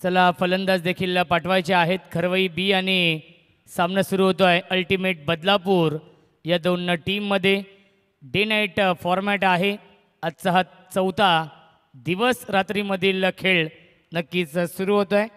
चला फलंदाज देखील पाठवायचे आहेत. खरवई बी आणि सामना सुरू होतो आहे अल्टिमेट बदलापूर या दोन टीममध्ये. डे नाईट फॉर्मॅट आहे. आजचा हा चौथा दिवस रात्रीमधील खेळ नक्कीच सुरू होतो आहे.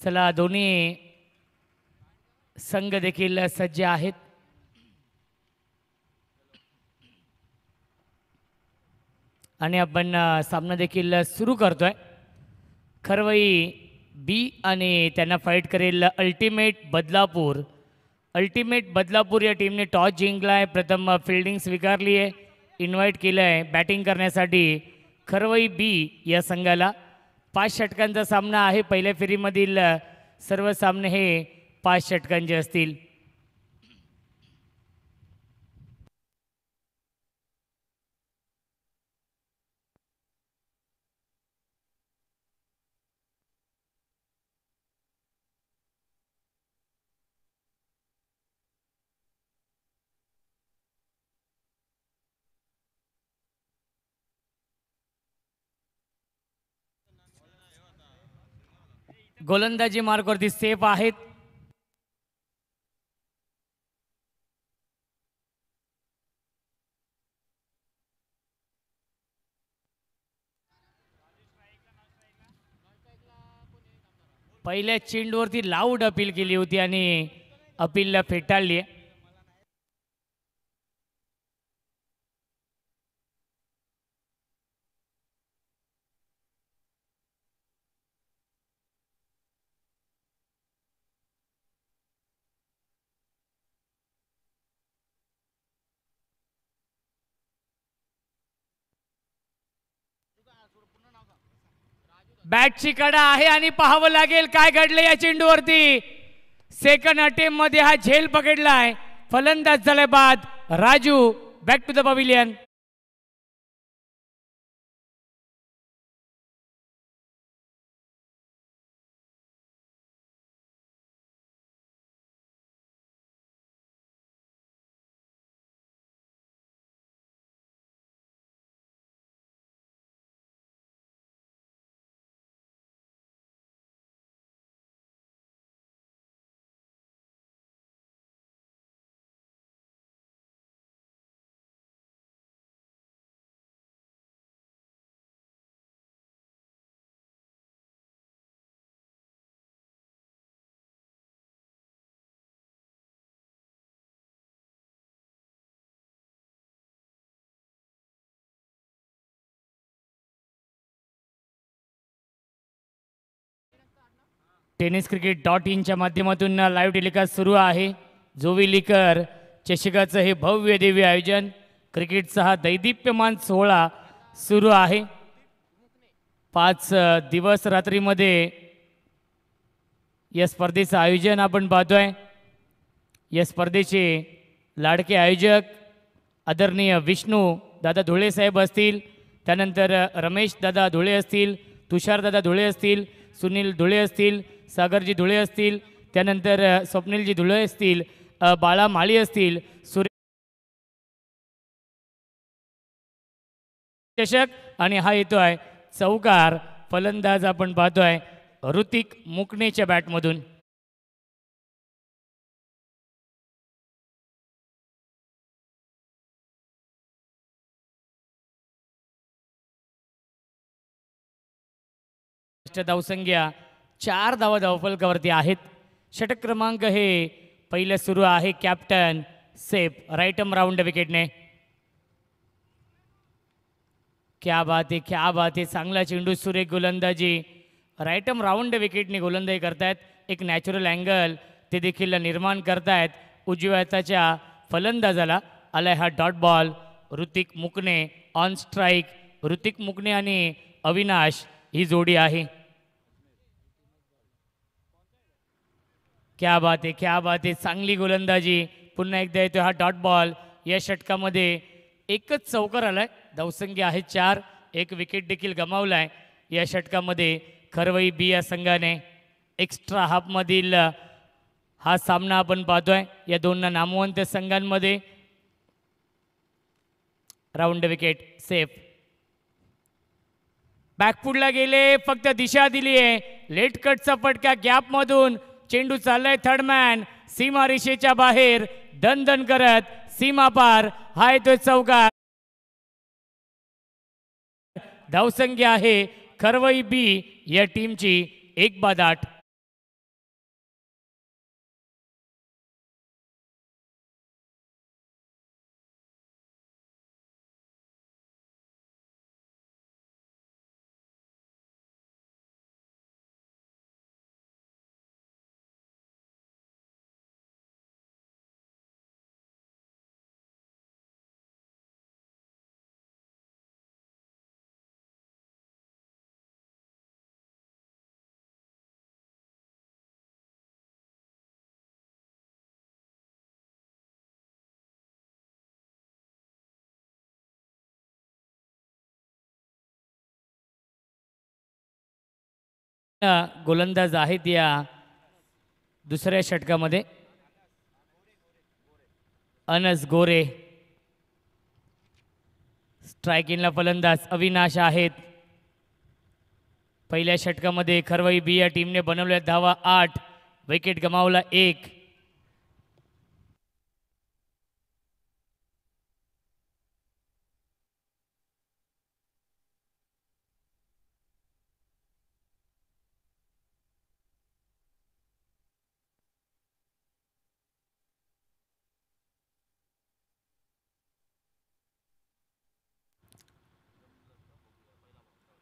चला दोन्ही संघ देखील सज्ज आहेत. आणि आपण सामना देखील सुरू करतोय. खरवई बी आणि त्यांना फाईट करेल अल्टिमेट बदलापूर. अल्टिमेट बदलापूर या टीमने टॉस जिंकला आहे. प्रथम फिल्डिंग स्वीकारली आहे. इन्व्हाइट केलं आहे बॅटिंग करण्यासाठी खरवई बी या संघाला. 5 षटकांचा सामना आहे. पहिल्या फेरीमधील सर्व सामने हे 5 षटकांचे असतील. गोलंदाजी मार्कवरती सेफ आहेत. पहिल्या चेंडूवरती लाऊड अपील केली होती आणि अपीलला फेटाळली आहे. बॅटची कडा आहे आणि पाहावं लागेल काय घडलं या चेंडूवरती. सेकंड अटेम्प्ट मध्ये हा झेल पकडलाय. फलंदाज झालाय बाद. Raju back to the pavilion. tenniscricket.in च्या माध्यमातून लाईव्ह टेलिकास्ट सुरू आहे. जोवी लिकर चषकाचं हे भव्य दिव्य आयोजन. क्रिकेटचा हा दैदिप्यमान सोहळा सुरू आहे. 5 दिवस रात्रीमध्ये या स्पर्धेचं आयोजन आपण पाहतोय. या स्पर्धेचे लाडके आयोजक आदरणीय विष्णू दादा धुळे साहेब असतील. त्यानंतर रमेश दादा धुळे असतील. तुषार दादा धुळे असतील. सुनील धुळे असतील. सागरजी धुळे असतील. त्यानंतर स्वप्नीलजी धुळे असतील. बाळा माळी असतील. चषक आणि हा येतोय चौकार. फलंदाज आपण पाहतोय ऋतिक मुकणेच्या बॅटमधून. धावसंख्या 4 धावा धावफलकावरती आहेत. षटक क्रमांक हे पहिलं सुरू आहे. Captain Saif right arm round विकेटने. क्या बात आहे, क्या बात आहे. चांगला चेंडू, सुरेख गोलंदाजी. राईट आर्म राऊंड विकेटने गोलंदाजी करतायत. एक नॅचरल अँगल ते देखील निर्माण करतायत. उजव्या हाताच्या फलंदाजाला आलाय हा dot ball. Hrithik Mukane on strike. Hrithik Mukane आणि अविनाश ही जोडी आहे. क्या बात आहे, क्या बात आहे. चांगली गोलंदाजी. पुन्हा एकदा येतो हा डॉट बॉल. या षटकामध्ये एकच चौकार आलाय. धावसंख्या आहे 4. एक विकेट देखील गमावलाय या षटकामध्ये. खरवई बी या संघाने एक्स्ट्रा हाफमधील हा सामना आपण पाहतोय या दोन नामवंत संघांमध्ये. Round wicket safe. बॅकफुटला गेले, फक्त दिशा दिली आहे. लेट कटचा फटका गॅपमधून. चेंडू चाललाय थर्ड मॅन सीमा रेषेच्या बाहेर. दन दन करत सीमा पार. हा येतोय चौकार. धावसंख्या आहे खरवई बी या टीमची 1/8. गोलंदाज आहेत या दुसऱ्या षटकामध्ये. अनस गोरे. स्ट्रायकिंगला फलंदाज अविनाश आहेत. पहिल्या षटकामध्ये खरवई बी या टीमने बनवल्या धावा 8. विकेट गमावला 1.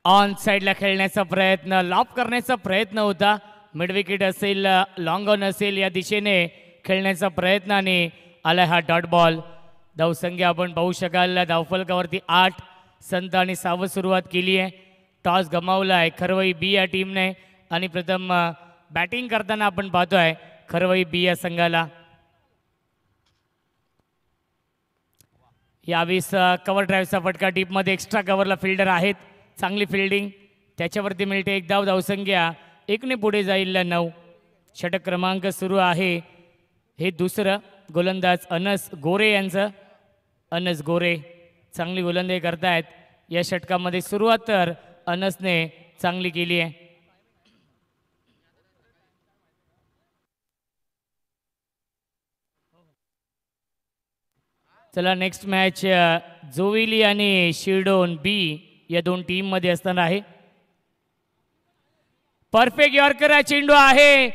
ऑन साईडला खेळण्याचा प्रयत्न, लॉप करण्याचा प्रयत्न होता. मिड विकेट असेल, लॉंग ऑन असेल, या दिशेने खेळण्याचा प्रयत्न आणि आला हा डॉट बॉल. धावसंख्या आपण पाहू शकाल धावफलकावरती 8. संत आणि सावध सुरुवात केली आहे. टॉस गमावला आहे खरवई बी या टीमने आणि प्रथम बॅटिंग करताना आपण पाहतोय खरवई बी या संघाला. यावेळेस कव्हर ड्राईव्हचा फटका. डीपमध्ये एक्स्ट्रा कव्हरला फिल्डर आहेत. चांगली फिल्डिंग, त्याच्यावरती मिळते 1 धाव. धावसंख्या 1ने पुढे जाईल 9. षटक क्रमांक सुरू आहे. हे दुसरं गोलंदाज अनस गोरे यांचं. अनस गोरे चांगली गोलंदाजी करतायत या षटकामध्ये. सुरुवात तर अनसने चांगली केली आहे. चला नेक्स्ट मॅच जोविली आणि शिरडोन बी या दोन टीम मध्ये असणार आहे. परफेक्ट यॉर्कर चेंडू आहे.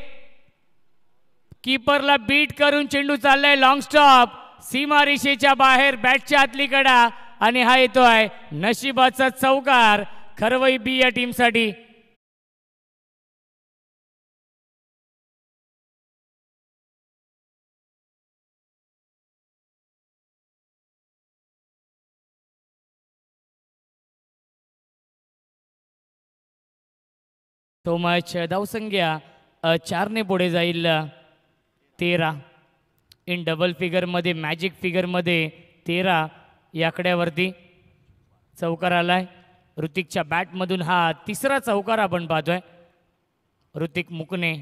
कीपरला बीट करून चेंडू चाललाय लॉंग स्टॉप. सीमा रेषेच्या बाहेर बॅटच्या आतली कडा आणि हा येतोय नशिबाचा चौकार खरवई बी या टीमसाठी. तो मॅच धावसंख्या 4ने पुढे जाईल 13. इन डबल फिगरमध्ये, मॅजिक फिगरमध्ये 13 या आकड्यावरती चौकार आलाय. ऋतिकच्या बॅटमधून हा तिसरा चौकार आपण पाहतोय. ऋतिक मुकणे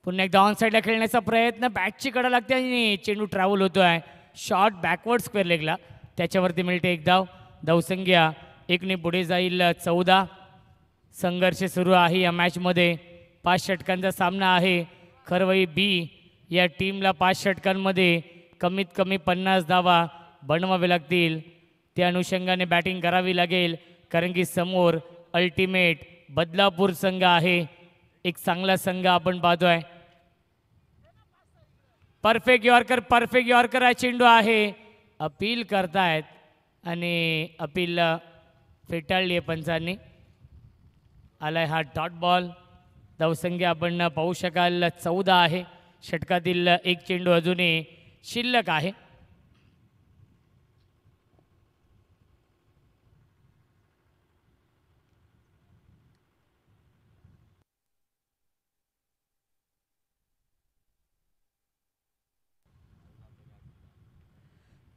पुन्हा एकदा ऑन साईडला खेळण्याचा प्रयत्न. बॅटची कडा लागते आणि चेंडू ट्रॅव्हल होतोय. शॉट बॅकवर्ड स्क्वेअर लेगला, त्याच्यावरती मिळते 1 धाव. धावसंख्या 1ने पुढे जाईल 14. संघर्ष सुरू आहे या मॅचमध्ये. 5 षटकांचा सामना आहे. खरवई बी या टीमला 5 षटकांमध्ये कमीत कमी 50 धावा बनवावे लागतील. त्या अनुषंगाने बॅटिंग करावी लागेल, कारण की समोर अल्टिमेट बदलापूर संघ आहे. एक चांगला संघ आपण पाहतोय. परफेक्ट यॉर्कर हा चेंडू आहे. अपील करतायत आणि अपील फेटाळली आहे पंचांनी. आलाय हा डॉट बॉल. धावसंख्या आपण पाहू शकाल 14 आहे. षटकातील एक चेंडू अजूनही शिल्लक आहे.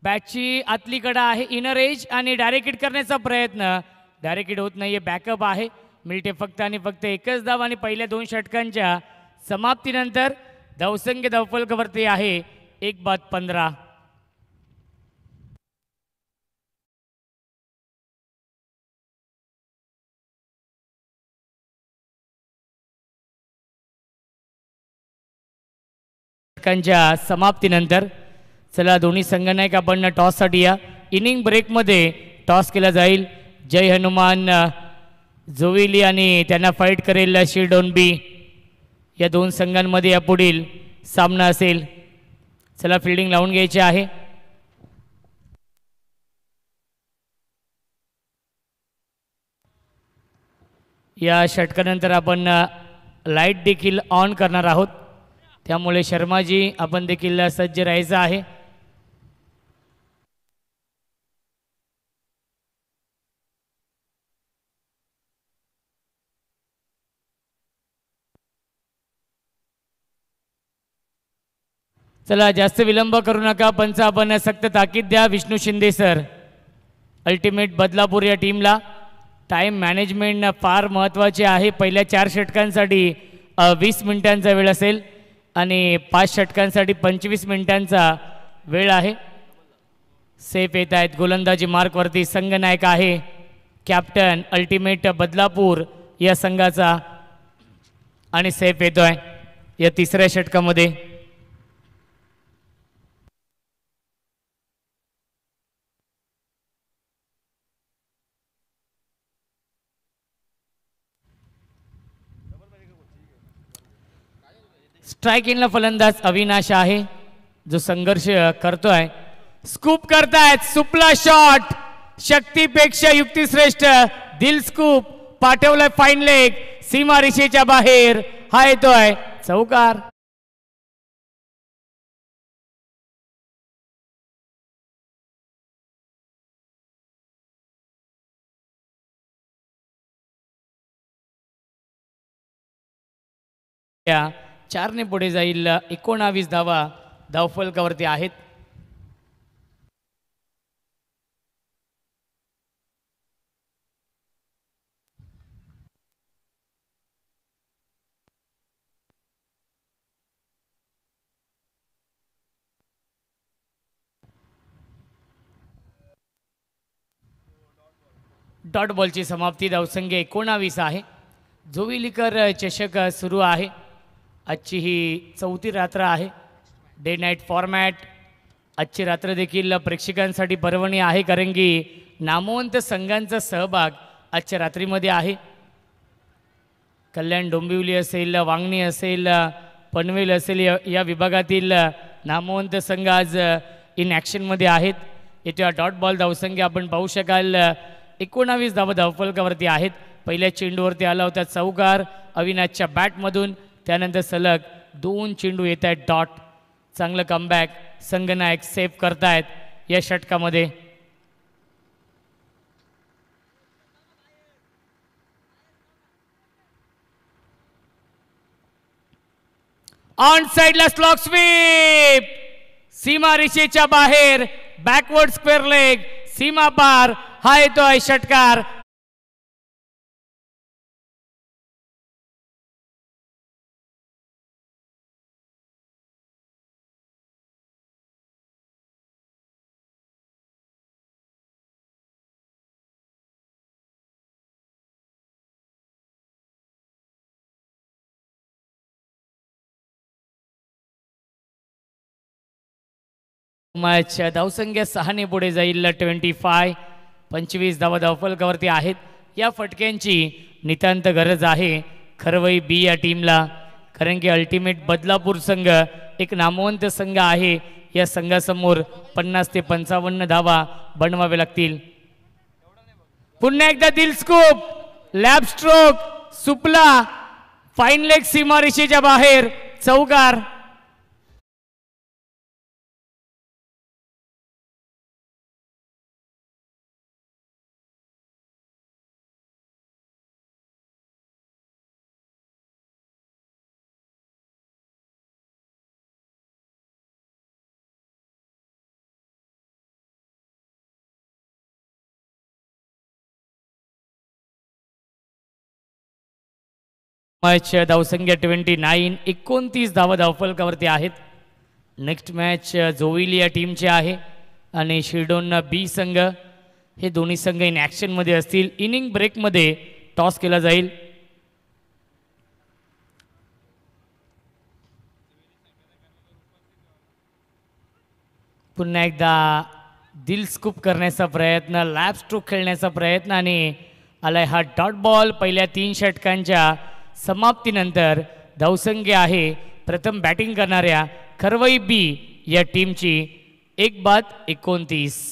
बॅटची आतली कडा आहे इनर एज आणि डायरेक्ट हिट करण्याचा प्रयत्न. डायरेक्ट हिट होत नाहीये. बॅकअप आहे. मिळते फक्त आणि फक्त एकच धाव आणि पहिल्या 2 षटकांच्या समाप्तीनंतर धावसंख्या धावफलकावरती आहे 1-15. षटकांच्या समाप्तीनंतर चला दोन्ही संघनायक आपण टॉससाठी या. इनिंग ब्रेकमध्ये टॉस केला जाईल. जय हनुमान जोविली आणि त्यांना फाईट करेल शिरडोनबी. या 2 संघांमध्ये यापुढील सामना असेल. चला फिल्डिंग लावून घ्यायची आहे. या षटकानंतर आपण लाईट देखील ऑन करणार आहोत. त्यामुळे शर्माजी आपण देखील सज्ज राहायचं आहे. चला जास्त विलंब करू नका. पंच आपण सक्त ताकीद द्या. विष्णू शिंदे सर अल्टिमेट बदलापूर या टीमला. टाईम मॅनेजमेंट फार महत्त्वाचे आहे. पहिल्या 4 षटकांसाठी 20 मिनिटांचा वेळ असेल आणि 5 षटकांसाठी 25 मिनिटांचा वेळ आहे. सेफ येत आहेत. गोलंदाजी मार्कवरती संघनायक आहे कॅप्टन अल्टिमेट बदलापूर या संघाचा आणि सेफ येतोय या 3ऱ्या षटकामध्ये. स्ट्राइक इनला फलंदाज अविनाश आहे जो संघर्ष करतोय. स्कूप करतायत. सुपला शॉट शक्तीपेक्षा युक्तिश्रेष्ठ. दिल स्कूप पाठवलाय फाईन लेग. सीमा रेषेच्या बाहेर हा येतोय चौकार. या 4 ने पुढे जाईल. 19 धावा धावफलकावरती आहेत. डॉट बॉलची समाप्ती. धावसंख्या 19 आहे. जोविलीकर चषक सुरू आहे. आजची ही 4थी रात्र आहे. Day night format. आजची रात्र देखील प्रेक्षकांसाठी पर्वणी आहे कारण की नामवंत संघांचा सहभाग आजच्या रात्रीमध्ये आहे. कल्याण डोंबिवली असेल, वांगणी असेल, पनवेल असेल या विभागातील नामवंत संघ आज इन ॲक्शनमध्ये आहेत. येत्या डॉट बॉल धावसंख्या आपण पाहू शकाल 19 धावा धावफलकावरती आहेत. पहिल्या चेंडूवरती आला होता चौकार अविनाशच्या बॅटमधून. त्यानंतर सलग 2 चेंडू येत आहेत डॉट. चांगलं कमबॅक संघनायक सेफ करतायत या षटकामध्ये. ऑन साइडला स्लॉक स्वीप. सीमा रेषेच्या बाहेर बॅकवर्ड स्क्वेअर लेग. सीमा पार हा येतोय षटकार. मॅच धावसंख्या 6 ने पुढे जाईल 25. 25 धावा धावफलकावरती आहेत. या फटक्यांची नितांत गरज आहे खरवई बी या टीमला कारण की अल्टिमेट बदलापूर संघ एक नामवंत संघ आहे. या संघासमोर 50 ते 55 धावा बनवावे लागतील. पुन्हा एकदा दिल स्कूप लॅब स्ट्रोक. सुपला फाईन लेग सीमारेषेच्या बाहेर चौकार. मॅच धावसंख्या 29, 29 धावा धावफलकावरती आहेत. नेक्स्ट मॅच जोविली या टीमचे आहे आणि शिरडोन बी संघ, हे दोन्ही संघ इन ॲक्शनमध्ये असतील. इनिंग ब्रेकमध्ये टॉस केला जाईल. पुन्हा एकदा दिल स्कूप करण्याचा प्रयत्न, लॅप स्ट्रोक खेळण्याचा प्रयत्न आणि आलाय हा डॉट बॉल. पहिल्या 3 षटकांच्या समाप्तीनंतर धावसंख्या आहे प्रथम बॅटिंग करणाऱ्या खरवई बी या टीमची 1-29.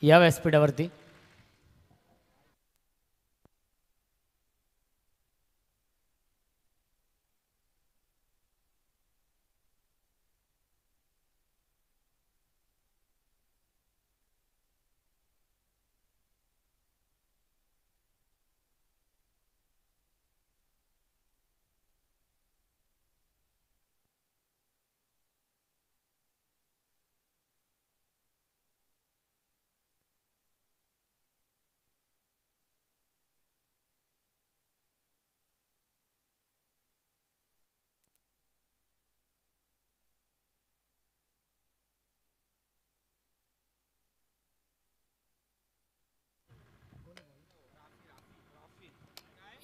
या व्यासपीठावरती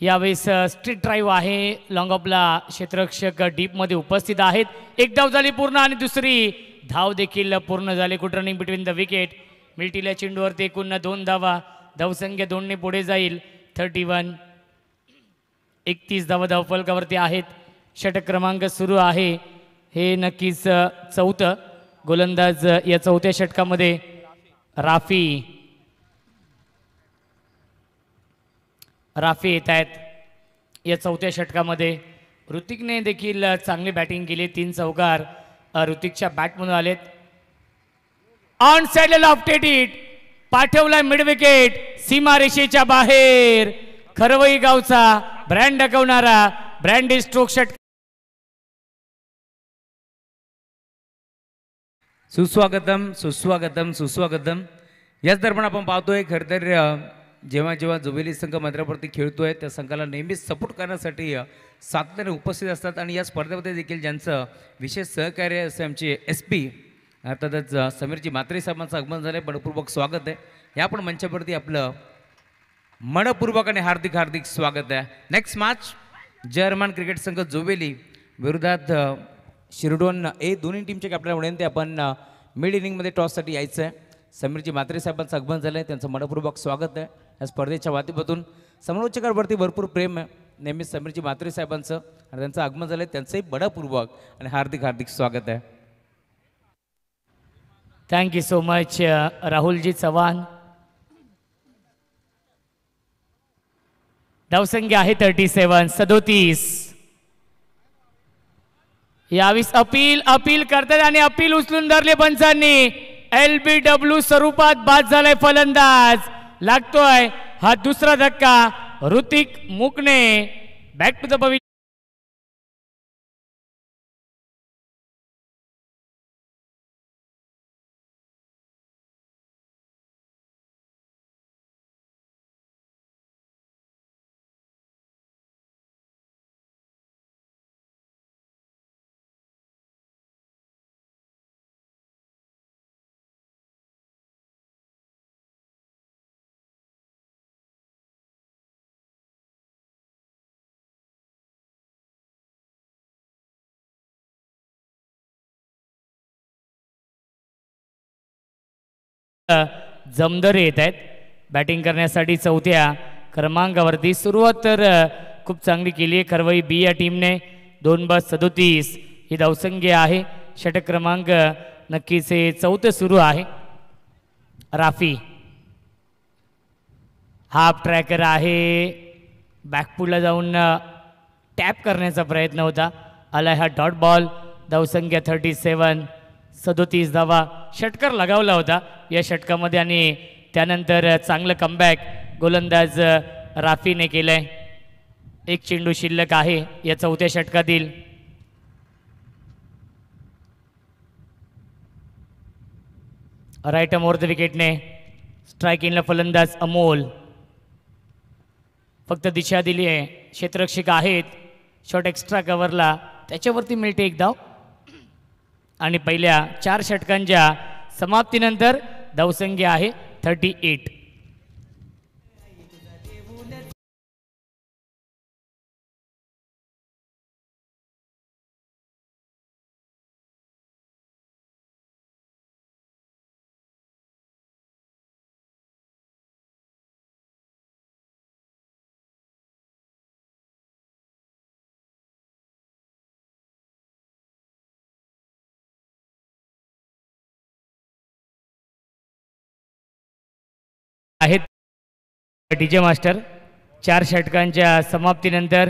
यावेळेस स्ट्रीट ड्राईव्ह आहे. लॉंग ऑफला क्षेत्ररक्षक डीपमध्ये उपस्थित आहेत. एक धाव झाली पूर्ण आणि दुसरी धाव देखील पूर्ण झाली. Good running between the wicket. मिल्टील्या चेंडूवरती एकूण 2 धावा. धावसंख्या 2 ने पुढे जाईल. 31, 31 धावा धावफलकावरती आहेत. षटक क्रमांक सुरू आहे. हे नक्कीच चौथं गोलंदाज या चौथ्या षटकामध्ये राफी येत आहेत या चौथ्या षटकामध्ये. ऋतिकने देखील चांगली बॅटिंग केली. 3 चौकार ऋतिकच्या बॅटमधून आलेत. ऑन साइडला लॉफ्टेड इट, पाठवलाय मिड विकेट, सीमारेषेच्या बाहेर. खरवई गावचा ब्रँड दाखवणारा ब्रँडी स्ट्रोक षटक. सुस्वागतम सुस्वागतम सुस्वागतम. याच दरम्यान आपण पाहतोय खरं तर जेव्हा जेव्हा जोवेली संघ मैदानावरती खेळतोय त्या संघाला नेहमीच सपोर्ट करण्यासाठी सातत्याने उपस्थित असतात आणि या स्पर्धेमध्ये देखील ज्यांचं विशेष सहकार्य असे आमचे SP अर्थातच समीरजी म्हात्रे साहेबांचं आगमन झालं आहे, मनपूर्वक स्वागत आहे. या पण मंचावरती आपलं मनपूर्वक आणि हार्दिक हार्दिक स्वागत आहे. नेक्स्ट मॅच जर्मन क्रिकेट संघ जोवेली विरोधात शिरडोन ए दोन्ही टीमचे कॅप्टन विनंती आपण मिड इनिंगमध्ये टॉससाठी यायचं आहे. समीरजी म्हात्रे साहेबांचं आगमन झालं आहे, त्यांचं मनपूर्वक स्वागत आहे. या स्पर्धेच्या माध्यमातून समालोचकांवरती भरपूर प्रेम आहे नेहमीच समीरजी म्हात्रे साहेबांचं आणि त्यांचं आगमन झालं आहे, त्यांचंही मनपूर्वक आणि हार्दिक हार्दिक स्वागत आहे. Thank you so much Rahulji Chavan. धावसंख्या आहे 37. यावीस अपील करतात आणि अपील उचलून धरले पंचांनी. LBW स्वरूपात बाद झालाय फलंदाज. लागतोय हा दुसरा धक्का. ऋतिक मुकणे बॅक टू द पविलियन. जमदरे येत आहेत बॅटिंग करण्यासाठी चौथ्या क्रमांकावरती. सुरुवात तर खूप चांगली केली आहे खरवई बी या टीमने. 2/37 ही धावसंख्या आहे. षटक क्रमांक नक्कीच हे चौथं सुरू आहे. राफी हाफ ट्रॅकर आहे. बॅकफुटला जाऊन टॅप करण्याचा प्रयत्न होता. आलाय हा डॉट बॉल. धावसंख्या 37 धावा. षटकार लगावला होता या षटकामध्ये आणि त्यानंतर चांगलं कमबॅक गोलंदाज राफीने केलंय. एक चेंडू शिल्लक आहे या चौथ्या षटकातील. राईट मोर द विकेटने स्ट्राईक इनला फलंदाज अमोल. फक्त दिशा दिली आहे. क्षेत्ररक्षक आहेत. शॉट एक्स्ट्रा कव्हरला त्याच्यावरती मिळते एक धाव. आणि पहिल्या 4 षटकांच्या समाप्तीनंतर धावसंख्या आहे 38. आहेत डीजे मास्टर. 4 षटकांच्या समाप्तीनंतर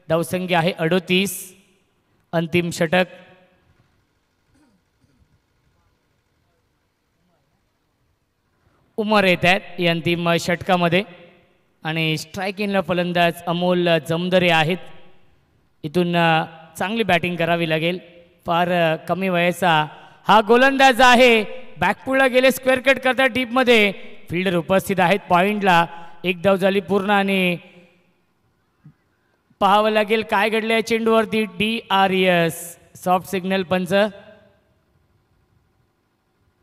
धावसंख्या आहे 38. अंतिम षटक. उमर येत आहेत या अंतिम षटकामध्ये आणि स्ट्राईक इनला फलंदाज अमोल जमदरे आहेत. इथून चांगली बॅटिंग करावी लागेल. फार कमी वयाचा हा गोलंदाज आहे. बॅकफुटला गेले. स्क्वेअर कट करतात डीपमध्ये. फिल्डर उपस्थित आहेत पॉइंटला. एक धाव झाली पूर्ण आणि पाहावं लागेल काय घडलं या चेंडूवरती. DRS सॉफ्ट सिग्नल पंच.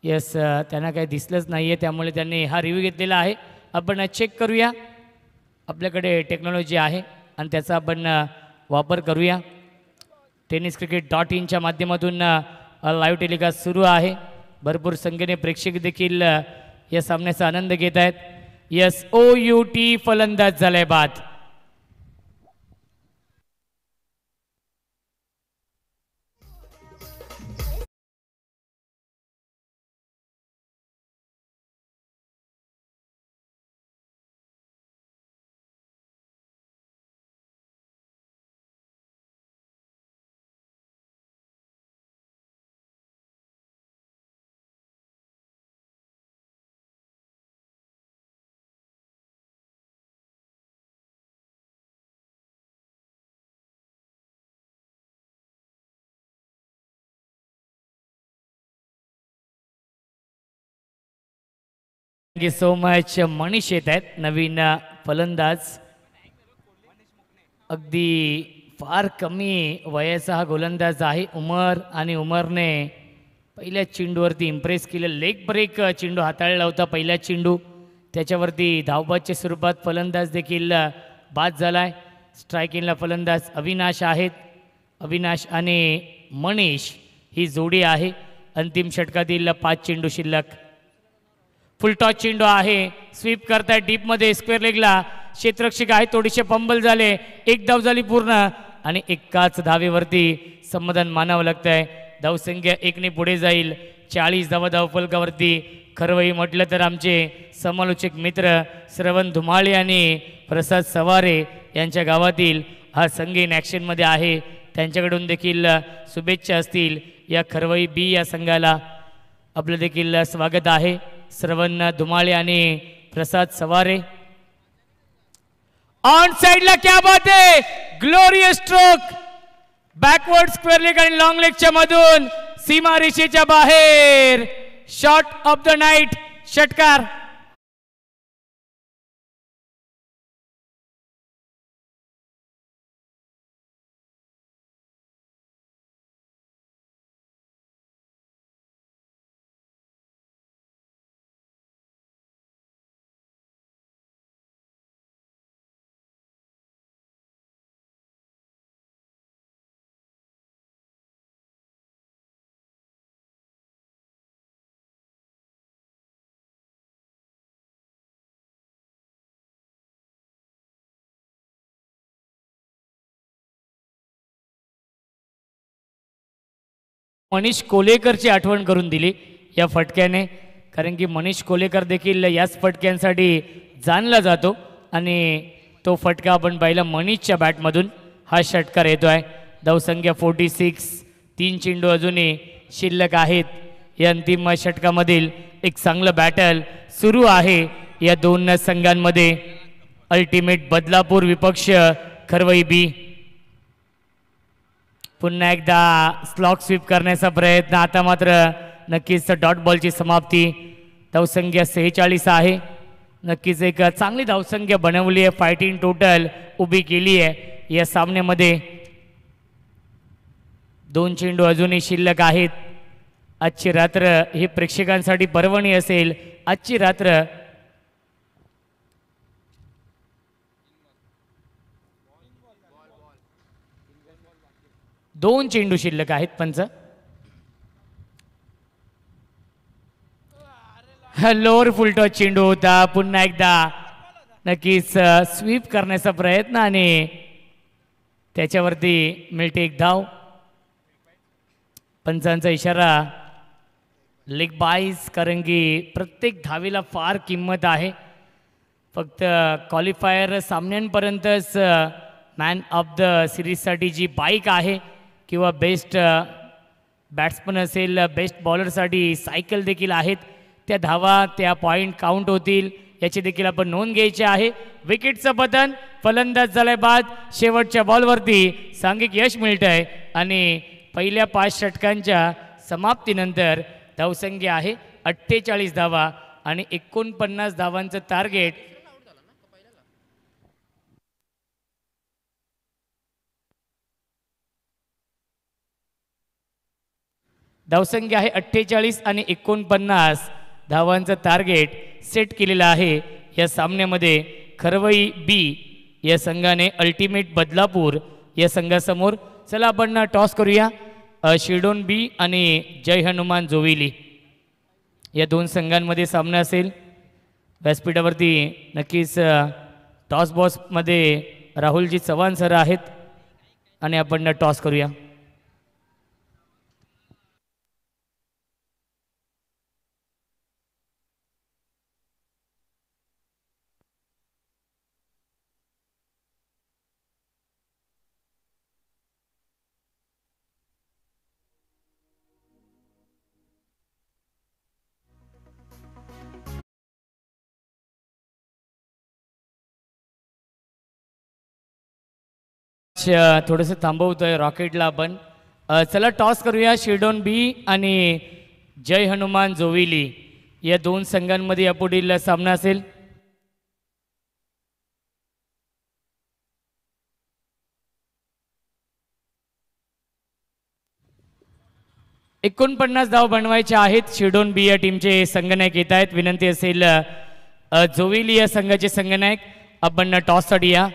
यस त्यांना काही दिसलंच नाही आहे त्यामुळे त्यांनी हा रिव्ह्यू घेतलेला आहे. आपण चेक करूया. आपल्याकडे टेक्नॉलॉजी आहे आणि त्याचा आपण वापर करूया. tenniscricket.in च्या माध्यमातून लाईव्ह टेलिकास्ट सुरू आहे. भरपूर संख्येने प्रेक्षक देखील या सामन्याचा आनंद घेत आहेत. SOUT फलंदाज झालाय बाद. Thank you so much. मनीष येत आहेत नवीन फलंदाज. अगदी फार कमी वयाचा हा गोलंदाज आहे उमर आणि उमरने पहिल्या चेंडूवरती इम्प्रेस केलं. लेग ब्रेक चेंडू हाताळला होता पहिला चेंडू. त्याच्यावरती धावबादच्या स्वरूपात फलंदाज देखील बाद झाला आहे. स्ट्रायकिंगला फलंदाज अविनाश आहेत. अविनाश आणि मनीष ही जोडी आहे. अंतिम षटकातील 5 चेंडू शिल्लक. फुलटॉस चेंडू आहे. स्वीप करताय डीपमध्ये स्क्वेअर लेगला. क्षेत्ररक्षक आहे थोडेसे फंबल झाले. एक धाव झाली पूर्ण आणि एकाच धावेवरती समाधान मानावं लागतं आहे. धावसंख्या 1ने पुढे जाईल. 40 धावा धावफलकावरती. खरवई म्हटलं तर आमचे समालोचक मित्र श्रवण धुमाळे आणि प्रसाद सवारे यांच्या गावातील हा संघ इन ॲक्शनमध्ये आहे. त्यांच्याकडून देखील शुभेच्छा असतील या खरवई बी या संघाला. आपलं देखील स्वागत आहे. श्रवण धुमाळे आणि प्रसाद सवारे. ऑन साइडला क्या बात आहे. Glorious stroke. Backward square leg आणि लॉंग लेगच्या मधून सीमारेषेच्या बाहेर. Shot of the night. षटकार. मनीष कोलेकरची आठवण करून दिली या फटक्याने. कारण की मनीष कोलेकर देखील याच फटक्यांसाठी जाणला जातो आणि तो फटका आपण पाहिला मनीषच्या बॅटमधून. हा षटकार येतो आहे. धावसंख्या 46. 3 चेंडू अजूनही शिल्लक आहेत. या अंतिम षटकामधील एक चांगलं बॅटल सुरू आहे या दोन संघांमध्ये. अल्टिमेट बदलापूर विपक्ष खरवई बी. पुन्हा एकदा स्लॉक स्वीप करण्याचा प्रयत्न. आता मात्र नक्कीच डॉट बॉलची समाप्ती. धावसंख्या 46 आहे. नक्कीच एक चांगली धावसंख्या बनवली आहे. फायटिंग टोटल उभी केली आहे या सामन्यामध्ये. 2 चेंडू अजूनही शिल्लक आहेत. आजची रात्र ही प्रेक्षकांसाठी पर्वणी असेल. आजची रात्र दोन चेंडू शिल्लक आहेत पंच. लोअर फुलटॉस चेंडू होता. पुन्हा एकदा नक्कीच स्वीप करण्याचा प्रयत्न आणि त्याच्यावरती मिळते एक धाव. पंचांचा इशारा लेग बाईज. कारण की प्रत्येक धावेला फार किंमत आहे. फक्त क्वालिफायर सामन्यांपर्यंतच मॅन ऑफ द सिरीजसाठी जी बाईक आहे किंवा बेस्ट बॅट्समन असेल, बेस्ट बॉलरसाठी सायकल देखील आहेत. त्या धावा त्या पॉईंट काउंट होतील याची देखील आपण नोंद घ्यायची आहे. विकेटचं पतन. फलंदाज झालाय बाद. शेवटच्या बॉलवरती सांघिक यश मिळत आहे आणि पहिल्या 5 षटकांच्या समाप्तीनंतर धावसंख्या आहे 48 धावा आणि 49 धावांचं टार्गेट. धावसंख्या आहे 48 आणि 49 धावांचं टार्गेट सेट केलेलं आहे या सामन्यामध्ये. खरवई बी या संघाने अल्टिमेट बदलापूर या संघासमोर. चला आपण टॉस करूया. शिरडोन बी आणि जय हनुमान जोविली या दोन संघांमध्ये सामना असेल. व्यासपीठावरती नक्कीच टॉस बॉक्समध्ये राहुलजी चव्हाण सर आहेत आणि आपण टॉस करूया. थोडंसं थांबवतोय रॉकेटला आपण. चला टॉस करूया. शिरडोन बी आणि जय हनुमान जोविली या दोन संघांमध्ये यापुढील सामना असेल. 49 धाव बनवायचे आहेत. शिरडोन बी या टीमचे संघनायक येत आहेत. विनंती असेल जोवेली या संघाचे संघनायक आपण टॉससाठी या.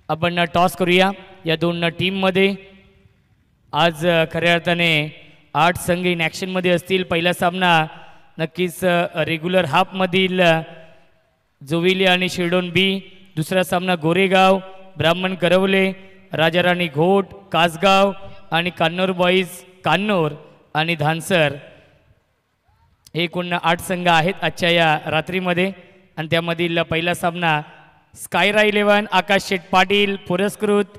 आपण टॉस करूया. या दोन टीममध्ये आज खऱ्या अर्थाने 8 संघ इन ॲक्शनमध्ये असतील. पहिला सामना नक्कीच रेग्युलर हाफमधील जोविली आणि शिरडोन बी. दुसरा सामना गोरेगाव, ब्राह्मण करवले, राजाराणी घोट, कासगाव आणि कान्नोर बॉईज कान्नोर आणि धानसर. हे एकूण 8 संघ आहेत आजच्या या रात्रीमध्ये. आणि त्यामधील पहिला सामना स्कायरा 11 आकाश शेठ पाटील पुरस्कृत,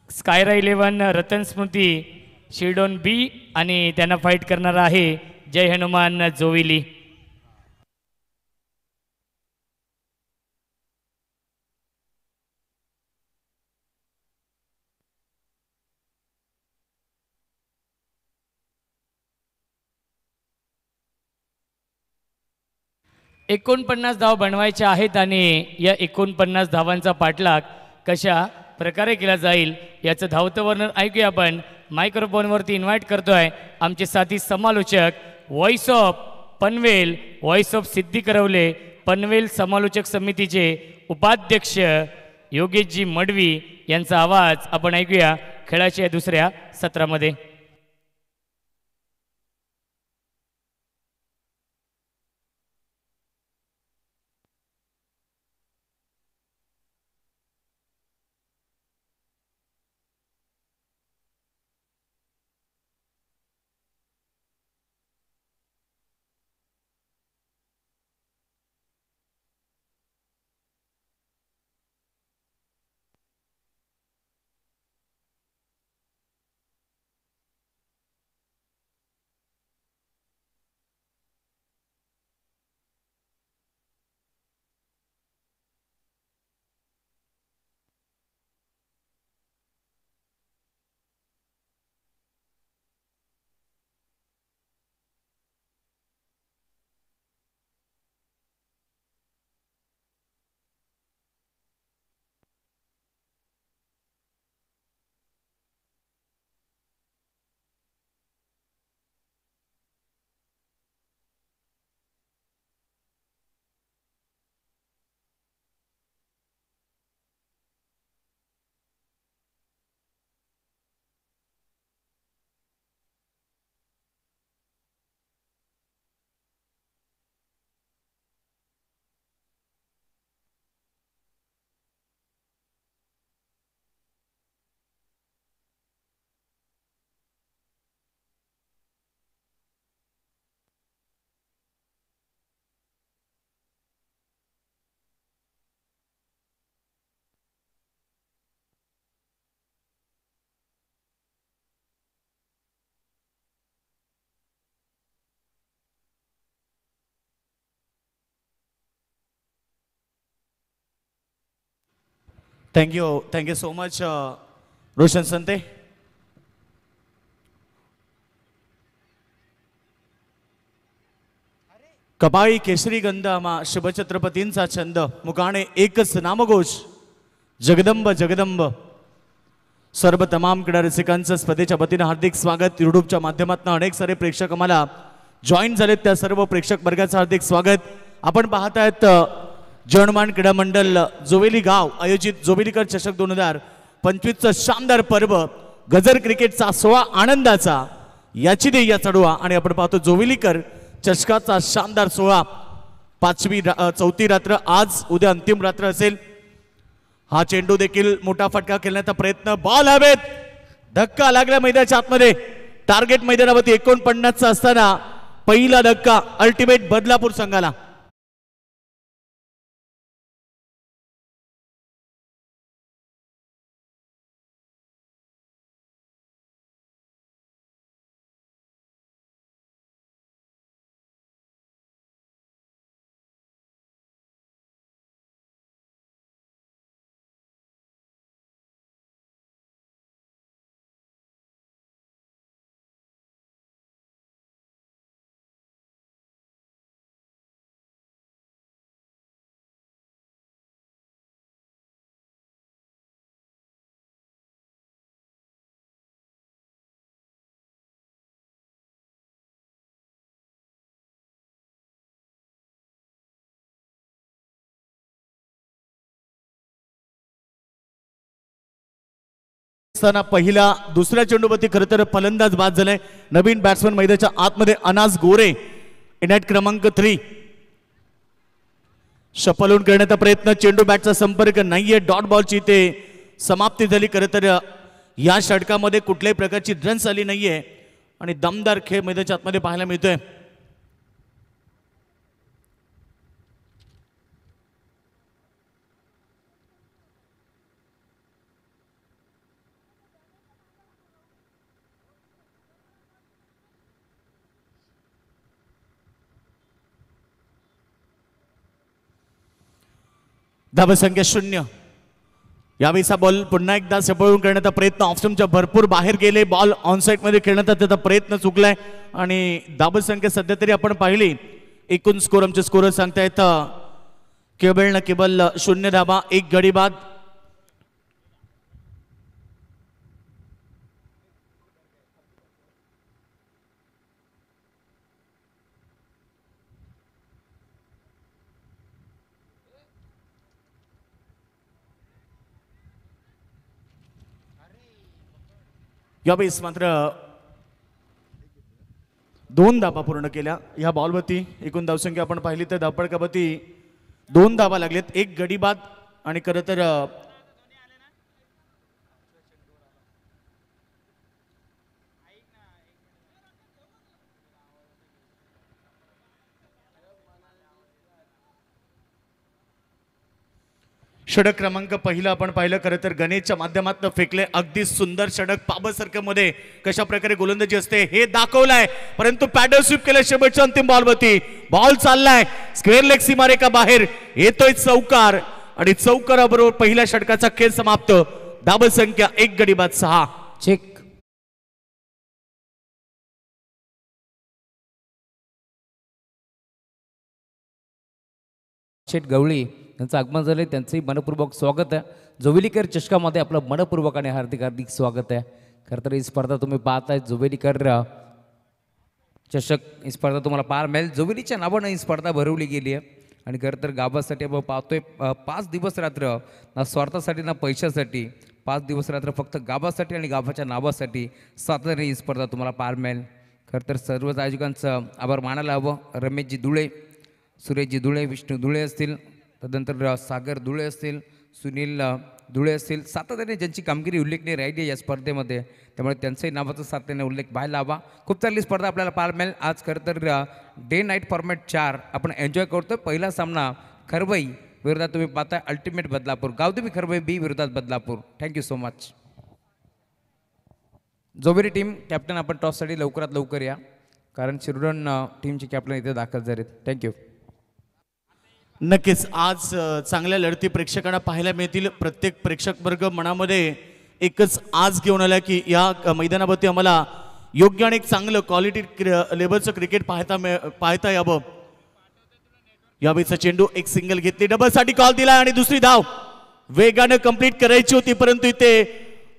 स्कायरा 11 रतन स्मृती शिरडोन बी आणि त्यांना फाईट करणार आहे जय हनुमान जोविली. एकोणपन्नास धाव बनवायच्या आहेत आणि या 49 धावांचा पाठलाग कशा प्रकारे केला जाईल याचं धावतं वर्णन ऐकूया. आपण मायक्रोफोनवरती इन्व्हाइट करतोय आमचे साथी समालोचक voice of Panvel, voice of Siddhi Karvale, Panvel समालोचक समितीचे उपाध्यक्ष योगेशजी मडवी यांचा आवाज आपण ऐकूया खेळाच्या दुसऱ्या सत्रामध्ये. Thank you so much, Roshan Sante. कपाळी केशरी गंध आम्हा शुभछत्रपतींचा छंद, मुखाणे एकच नामघोष जगदंब जगदंब. सर्व तमाम क्रीडा रसिकांचं स्पर्धेच्या वतीनं हार्दिक स्वागत. युट्यूबच्या माध्यमातून अनेक सारे प्रेक्षक आम्हाला जॉईन झालेत, त्या सर्व प्रेक्षक वर्गाचं हार्दिक स्वागत. आपण पाहत आहेत जर्मन क्रीडा मंडळ जोवेली गाव आयोजित जोवेलीकर चषक 2025चं शानदार पर्व, गजर क्रिकेटचा सोहळा आनंदाचा याची दे या चढवा. आणि आपण पाहतो जोवेलीकर चषकाचा शानदार सोहळा. 4थी रात्र आज, उद्या अंतिम रात्र असेल. हा चेंडू देखील मोठा फटका खेळण्याचा प्रयत्न, बॉल हवेत, धक्का लागला मैदानाच्या आतमध्ये. टार्गेट मैदानावरती 49 असताना पहिला धक्का अल्टिमेट बदलापूर संघाला. असताना पहिला दुसऱ्या चेंडूवरती खरं तर फलंदाज बाद झालाय. नवीन बॅट्समन मैदानाच्या आतमध्ये अनास गोरे इनॅट क्रमांक 3. शपलून करण्याचा प्रयत्न, चेंडू बॅटचा संपर्क नाहीये. डॉट बॉलची ते समाप्ती झाली. खरं तर या षटकामध्ये कुठल्याही प्रकारची रन्स आली नाहीये आणि दमदार खेळ मैदानाच्या आतमध्ये पाहायला मिळतोय. धावसंख्या 0. यावेळीचा बॉल पुन्हा एकदा सपळून करण्याचा प्रयत्न, ऑफस्टंपच्या भरपूर बाहेर गेले. बॉल ऑनसाईड मध्ये खेळण्याचा त्याचा प्रयत्न चुकलाय आणि धावसंख्या सध्या तरी आपण पाहिली. एकूण स्कोर आमचे स्कोर सांगतायत केवळ ना केवळ 0 धावा, 1 गडी बाद. यावेळेस मात्र 2 धावा पूर्ण केल्या या बॉलवरती. एकूण धावसंख्या आपण पाहिली तर धावपळकावरती 2 धावा लागलेत, 1 गडी बाद आणि खरं तर षटक क्रमांक पहिला आपण पाहिलं. खरं तर गणेशच्या माध्यमातून फेकले, अगदी सुंदर षटक. पाबसारख्या मध्ये कशा प्रकारे गोलंदाजी असते हे दाखवलाय, परंतु पॅडल स्वीप केलं शेवटच्या अंतिम बॉलवरती. बॉल चाललाय स्क्वेअर लेग सीमारेखा बाहेर, येतोय चौकार आणि चौकाराबरोबर पहिल्या षटकाचा खेळ समाप्त. धावसंख्या 1 गडी बाद 6. चेक. शेठ गवळी यांचं आगमन झाले, त्यांचंही मनपूर्वक स्वागत आहे. जोवेलीकर चषकामध्ये आपलं मनपूर्वक आणि हार्दिक हार्दिक स्वागत आहे. खरं तर ही स्पर्धा तुम्ही पाहताय, जोवेलीकर चषक ही स्पर्धा तुम्हाला पाहायला मिळेल. जोवेलीच्या नावानं ही स्पर्धा भरवली गेली आहे आणि खरं तर गावासाठी आपण पाहतोय 5 दिवस रात्र, ना स्वार्थासाठी ना पैशासाठी, 5 दिवस रात्र फक्त गावासाठी आणि गावाच्या नावासाठी सातत्याने ही स्पर्धा तुम्हाला पाहायला मिळेल. खरं तर सर्वच आयोजकांचं आभार मानायला हवं. रमेशजी दुळे, सुरेशजी दुळे, विष्णू दुळे असतील, तदनंतर सागर दुळे असतील, सुनील दुळे असतील, सातत्याने ज्यांची कामगिरी उल्लेखनीय राहिली आहे या स्पर्धेमध्ये, त्यामुळे त्यांच्याही नावाचा सातत्याने उल्लेख पाहायला हवा. खूप चांगली स्पर्धा आपल्याला पाहायला मिळेल. आज खरं तर डे नाईट फॉर्मॅट 4 आपण एन्जॉय करतो. पहिला सामना खरवई विरोधात तुम्ही पाहताय अल्टिमेट बदलापूर, गावदेवी खरवई बी विरोधात Badlapur. Thank you so much. Joberi team captain आपण टॉससाठी लवकरात लवकर या, कारण शिरोडन टीमचे कॅप्टन इथे दाखल झालेत. थँक्यू. नक्कीच आज चांगल्या लढती प्रेक्षकांना पाहायला मिळतील. प्रत्येक प्रेक्षक वर्ग मनामध्ये एकच आज घेऊन आला की या मैदानावरती आम्हाला योग्य आणि एक चांगलं क्वालिटी लेवलचं क्रिकेट पाहता यावं. यावेळीचा चेंडू एक सिंगल घेतली, डबलसाठी कॉल दिला आणि दुसरी धाव वेगानं कंप्लीट करायची होती, परंतु इथे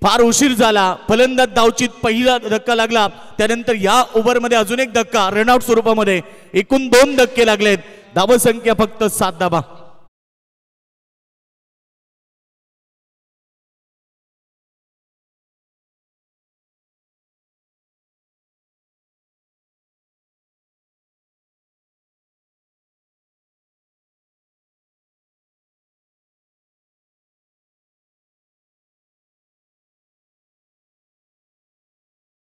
फार उशीर झाला. फलंदाज धावचीत पहिला धक्का लागला, त्यानंतर या ओव्हरमध्ये अजून एक धक्का रनआउट स्वरूपामध्ये. एकूण 2 धक्के लागलेत. धावसंख्या फक्त 7 धावा.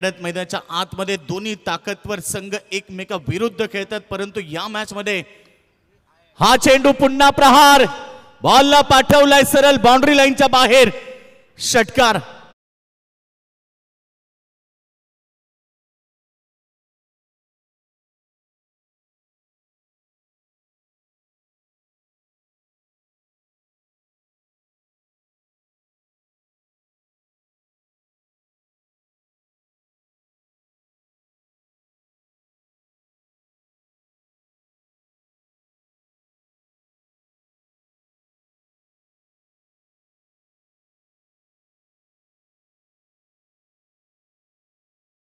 मैदानाच्या आतमध्ये दोन्ही ताकदवर संघ एकमेकाविरुद्ध खेळतात, परंतु या मॅच मध्ये हा चेंडू पुन्हा प्रहार, बॉलला पाठवलाय सरळ बाउंड्री लाईनच्या बाहेर. षटकार.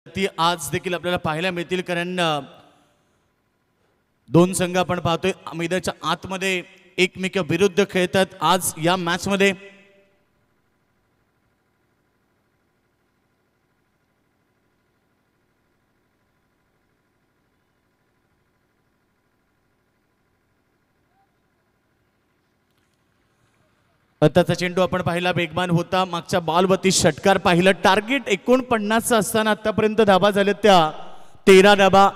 ती आज देखील आपल्याला पाहायला मिळतील, कारण 2 संघ आपण पाहतोय मैदानाच्या आतमध्ये एकमेकाविरुद्ध खेळतात आज या मॅच मध्ये. आताचा चेंडू आपण पाहिला वेगवान होता, मागच्या बॉलवरती षटकार पाहिलं. टार्गेट 49 असताना आतापर्यंत धाबा झाले त्या 13 धाबा.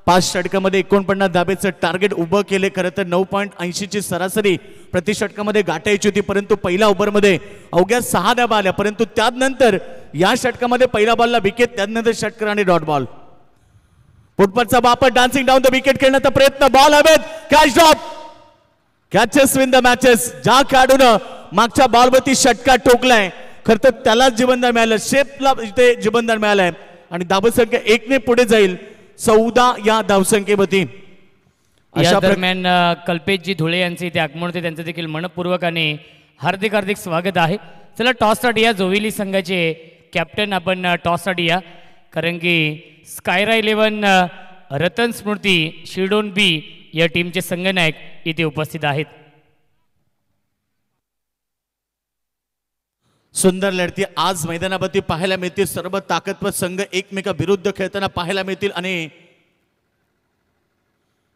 5 षटकामध्ये 49 धाबेचं टार्गेट उभं केले. खरं तर 9.80 ची सरासरी प्रति षटकामध्ये गाठायची होती, परंतु पहिल्या ओव्हरमध्ये अवघ्या 6 धाबा आल्या. परंतु त्यानंतर या षटकामध्ये पहिल्या बॉलला विकेट, त्यानंतर षटकार आणि डॉट बॉल. फुटबॉलचा वापर, डान्सिंग डाऊन द विकेट खेळण्याचा प्रयत्न, बॉल हवेत, catch drop. Catches win the matches. ज्या खेळाडूनं मागच्या बॉलवरती षटकार ठोकलाय खरं तर त्यालाच जीवनदान मिळालं, शेपला इथे जीवनदान मिळालंय आणि धावसंख्या 1 ने पुढे जाईल 14 या धावसंख्येवरती. या दरम्यान कल्पेशजी धुळे यांचे इथे आगमन होते, त्यांचं देखील मनपूर्वक आणि हार्दिक हार्दिक स्वागत आहे. चला टॉस साठी या जोविली संघाचे कॅप्टन आपण टॉस साठी या, कारण की स्कायरा 11 रतन स्मृती शिरडोन बी या टीमचे संघनायक इथे उपस्थित आहेत. सुंदर लढती आज मैदानावरती पाहायला मिळतील. सर्व ताकदवर संघ एकमेकाविरुद्ध खेळताना पाहायला मिळतील आणि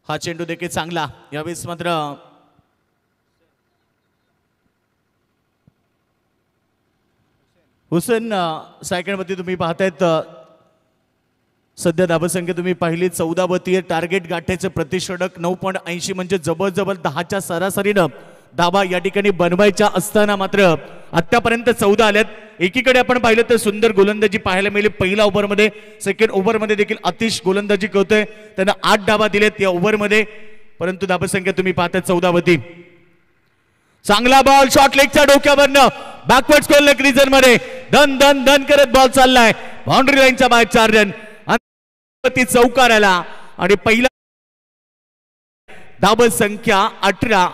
हा चेंडू देखील चांगला. यावेळेस मात्र हुसेन सायकलवरती तुम्ही पाहतायत सध्या धावसंख्या तुम्ही पाहिली 14 टार्गेट गाठायचं प्रतिषटक 9.80 म्हणजे जवळजवळ 10च्या सरासरीनं धाबा या ठिकाणी बनवायच्या असताना मात्र आतापर्यंत 14 आल्यात. एकीकडे आपण पाहिलं तर सुंदर गोलंदाजी पाहायला मिळाली पहिल्या ओव्हरमध्ये. सेकंड ओव्हरमध्ये देखील अतिश गोलंदाजी करतोय, त्यांना 8 धाबा दिलेत या ओव्हरमध्ये, परंतु धावसंख्या तुम्ही पाहताय 14. चांगला बॉल शॉर्ट लेगच्या डोक्यावरनं बॅकवर्ड स्कोर क्रिजन मध्ये धन धन धन करत बॉल चाललाय बाउंड्री लाईनच्या बाहेर. 4 रन चौकार आला आणि पहिला धावसंख्या 18.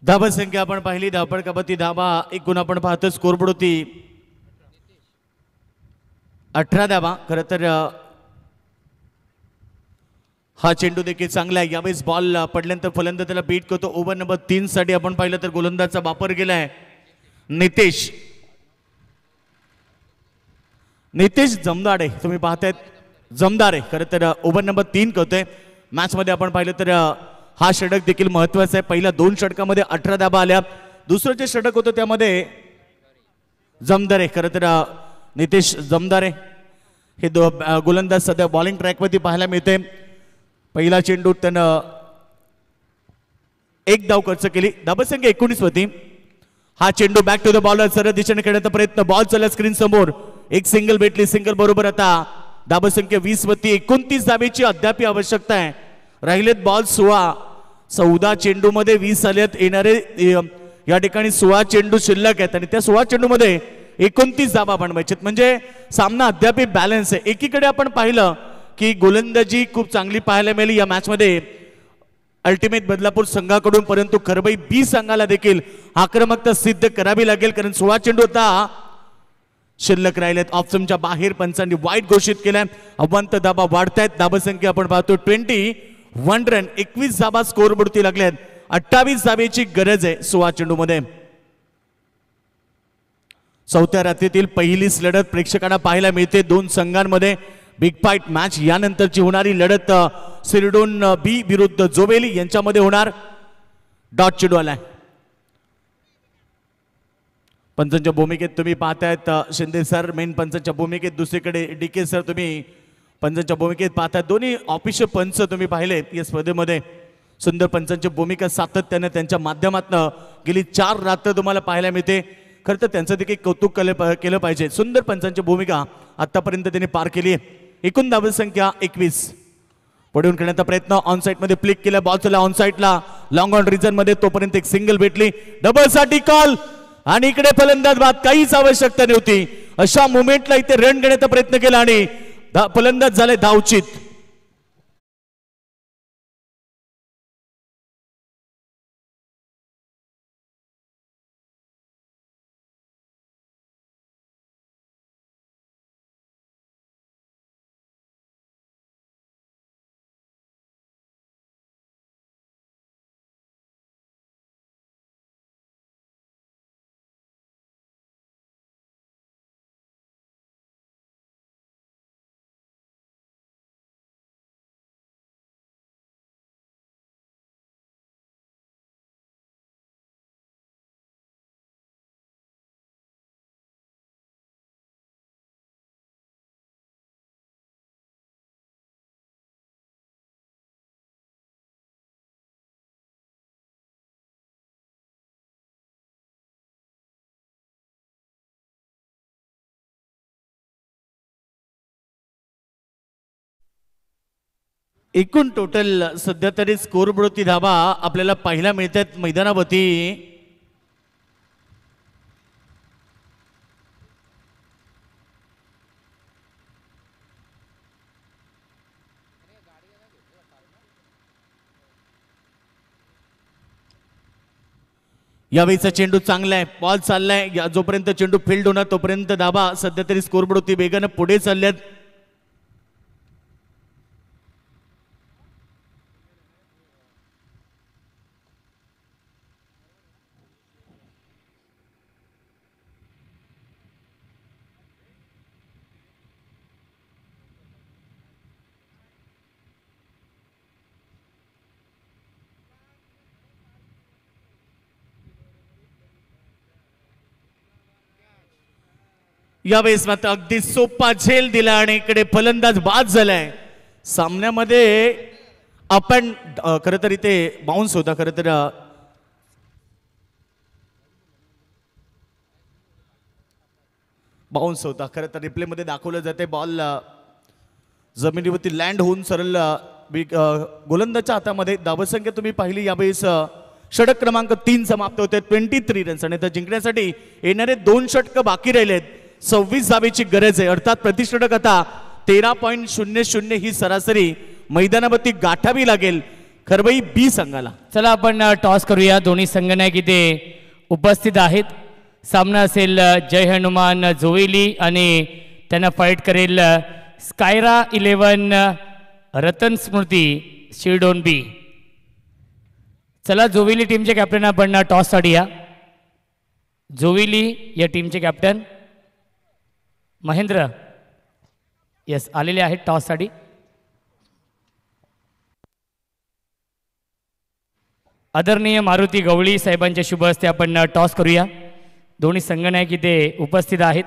धावसंख्या आपण पाहिली धावपळकावरती धावा एकूण आपण पाहतो स्कोरबोर्ड होती 18 धावा. खरं तर हा चेंडू देखील चांगला आहे. यावेळेस बॉल पडल्यानंतर फलंदाज त्याला बीट करतो. ओव्हर नंबर 3 साठी आपण पाहिलं तर गोलंदाजचा वापर केलाय नितेश जमदारे. तुम्ही पाहतायत जमदारे खरं तर ओव्हर नंबर 3 करतोय. मॅच मध्ये आपण पाहिलं तर हा षटक देखील महत्वाचा आहे. पहिल्या 2 षटकामध्ये 18 धाबा आल्या. दुसरं जे षटक होतं त्यामध्ये जमदारे खरं तर नितेश जमदारे हे गोलंदाज सध्या बॉलिंग ट्रॅकवरती पाहायला मिळते. पहिला चेंडू त्यानं 1 धाव खर्च केली. धावसंख्या 19 होती. हा चेंडू बॅक टू द बॉलर सरळ दिशेने खेळण्याचा प्रयत्न. बॉल चला स्क्रीन समोर. एक सिंगल भेटली. सिंगल बरोबर आता धावसंख्या 20 वरती. 29 धावेची अद्याप आवश्यकता आहे. राहिलेत बॉल 16. 14 चेंडू मध्ये 20 आलेत. येणारे या ठिकाणी 16 चेंडू शिल्लक आहेत आणि त्या 16 चेंडू मध्ये 29 धावा बनवायच्यात. म्हणजे सामना अद्याप बॅलन्स आहे. एकीकडे आपण पाहिलं की गोलंदाजी खूप चांगली पाहायला मिळाली या मॅच मध्ये अल्टिमेट बदलापूर संघाकडून, परंतु खरबई बी संघाला देखील आक्रमकता सिद्ध करावी लागेल कारण 16 चेंडू आता शिल्लक राहिलेत. ऑप्शनच्या बाहेर पंचांनी वाईट घोषित केलाय. अवंत धाबा वाढतायत. धावसंख्या आपण पाहतो 21 रन. 21 धाबा स्कोर बोर्डती लागल्यात. 28 धावेची गरज आहे 16 चेंडू मध्ये. चौथ्या रात्रीतील पहिलीच लढत प्रेक्षकांना पाहायला मिळते. 2 संघांमध्ये बिग फाईट मॅच. यानंतरची होणारी लढत सिरडोन बी विरुद्ध जोवेली यांच्यामध्ये होणार. डॉट चेंडू आलाय. पंचांच्या भूमिकेत तुम्ही पाहतायत शिंदे सर मेन पंचांच्या भूमिकेत, दुसरीकडे DK सर तुम्ही पंचांच्या भूमिकेत पाहतायत. दोन्ही ऑफिशियल पंच तुम्ही पाहिले या स्पर्धेमध्ये. सुंदर पंचांची भूमिका सातत्याने त्यांच्या माध्यमातून गेली 4 रात्र तुम्हाला पाहायला मिळते. खरं तर त्यांचं देखील कौतुक केलं पाहिजे. सुंदर पंचांची भूमिका आतापर्यंत त्यांनी पार केली आहे. एकूण धाव संख्या 21. पडून खेळण्याचा प्रयत्न ऑन साईड मध्ये फ्लिक केला, बॉल चला ऑन साईडला लॉंग ऑन रिजन मध्ये, तोपर्यंत एक सिंगल भेटली, डबल साठी कॉल आणि इकडे फलंदाज बाद, काहीच आवश्यकता नव्हती. अशा मुवमेंटला इथे रन घेण्याचा प्रयत्न केला आणि फलंदाज झाले धावचित. एकूण टोटल सध्या तरी स्कोर बोर्डवरती धावा आपल्याला पाहायला मिळतात मैदानावरती. यावेळीचा चेंडू चांगला आहे, बॉल चाललाय, जोपर्यंत चेंडू फील्ड होणार तोपर्यंत धावा सध्या तरी स्कोर बोर्डवरती वेगानं पुढे चालल्यात. यावेळेस मात्र अगदी सोपा झेल दिला आणि इकडे फलंदाज बाद झालाय. सामन्यामध्ये आपण खरं तर इथे बाउन्स होता, खरं तर बाउन्स होता, खरं तर रिप्ले मध्ये दाखवलं जाते बॉल जमिनीवरती लँड होऊन सरळ गोलंदाजच्या हातामध्ये. धावसंख्या तुम्ही पाहिली यावेळेस षटक क्रमांक 3 समाप्त होते, 23 रन्स. आणि तर जिंकण्यासाठी येणारे 2 षटक बाकी राहिलेत. 26 धावेची गरज आहे, अर्थात प्रतिषटक आता 13.00 ही सरासरी मैदानावरती गाठावी लागेल खरबई बी संघाला. चला आपण टॉस करूया. दोन्ही संघनायक इथे उपस्थित आहेत. सामना असेल जय हनुमान जोवेली आणि त्यांना फाईट करेल स्कायरा 11 रतन स्मृती शिरडोन बी. चला जोवेली टीमचे कॅप्टन आपण टॉस साठी या. जोवेली या टीमचे कॅप्टन महेंद्र यस आलेले आहेत टॉस साठी. आदरणीय मारुती गवळी साहेबांच्या शुभ हस्ते आपण टॉस करूया. दोन्ही संघनायक इथे उपस्थित आहेत.